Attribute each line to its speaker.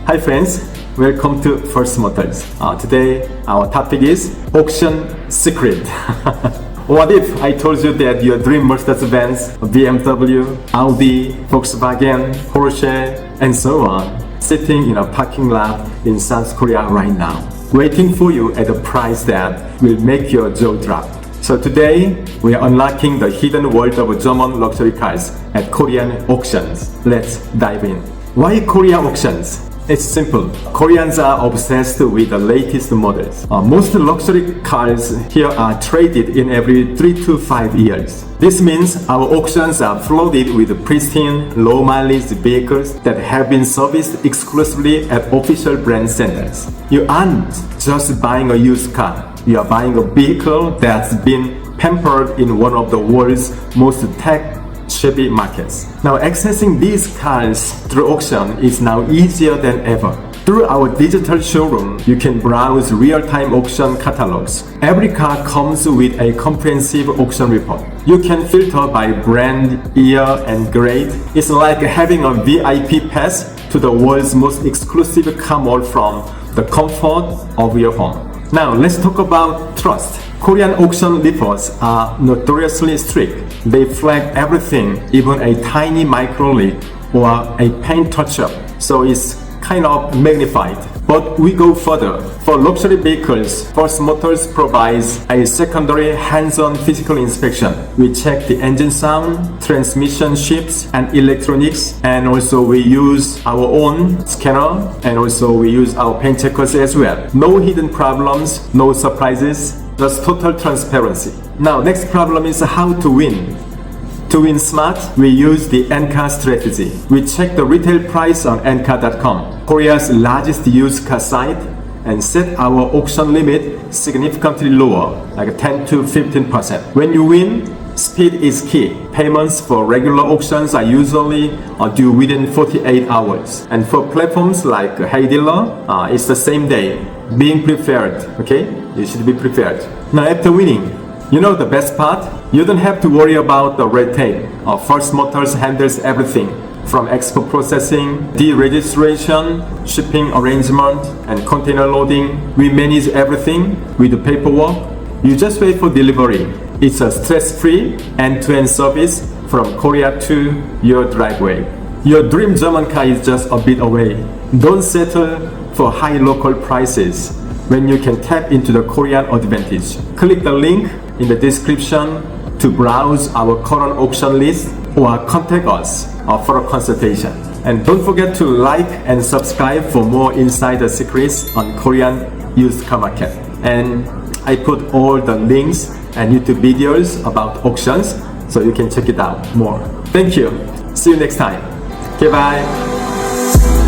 Speaker 1: Hi friends, welcome to First Motors. Today our topic is auction secret. What if I told you that your dream Mercedes-Benz, BMW, Audi, Volkswagen, Porsche, and so on, sitting in a parking lot in South Korea right now, waiting for you at a price that will make your jaw drop. So today, we are unlocking the hidden world of German luxury cars at Korean auctions. Let's dive in. Why Korea auctions? It's simple. Koreans are obsessed with the latest models. Most luxury cars here are traded in every 3 to 5 years. This means our auctions are flooded with pristine, low-mileage vehicles that have been serviced exclusively at official brand centers. You aren't just buying a used car. You are buying a vehicle that's been pampered in one of the world's most tech-savvy markets. Now, accessing these cars through auction is now easier than ever. Through our digital showroom, you can browse real-time auction catalogs. Every car comes with a comprehensive auction report. You can filter by brand, year, and grade. It's like having a VIP pass to the world's most exclusive car mall from the comfort of your home. Now, let's talk about trust. Korean auction reports are notoriously strict. They flag everything, even a tiny micro leak or a paint touch-up, so it's kind of magnified. But we go further. For luxury vehicles, First Motors provides a secondary hands-on physical inspection. We check the engine sound, transmission shifts, and electronics, and also we use our own scanner, and also we use our paint checkers as well. No hidden problems, no surprises, just total transparency. Now, next problem is how to win. To win smart, we use the Ncar strategy. We check the retail price on ncar.com, Korea's largest used car site, and set our auction limit significantly lower, like 10 to 15%. When you win, speed is key. Payments for regular auctions are usually due within 48 hours. And for platforms like Hey Dealer, it's the same day. Being prepared, okay? You should be prepared. Now, after winning, you know the best part? You don't have to worry about the red tape. First Motors handles everything from export processing, deregistration, shipping arrangement, and container loading. We manage everything with the paperwork. You just wait for delivery. It's a stress-free end-to-end service from Korea to your driveway. Your dream German car is just a bit away. Don't settle for high local prices when you can tap into the Korean advantage. Click the link in the description to browse our current auction list or contact us for a consultation. And don't forget to like and subscribe for more insider secrets on Korean used car market. And I put all the links and YouTube videos about auctions so you can check it out more. Thank you. See you next time. Okay, bye.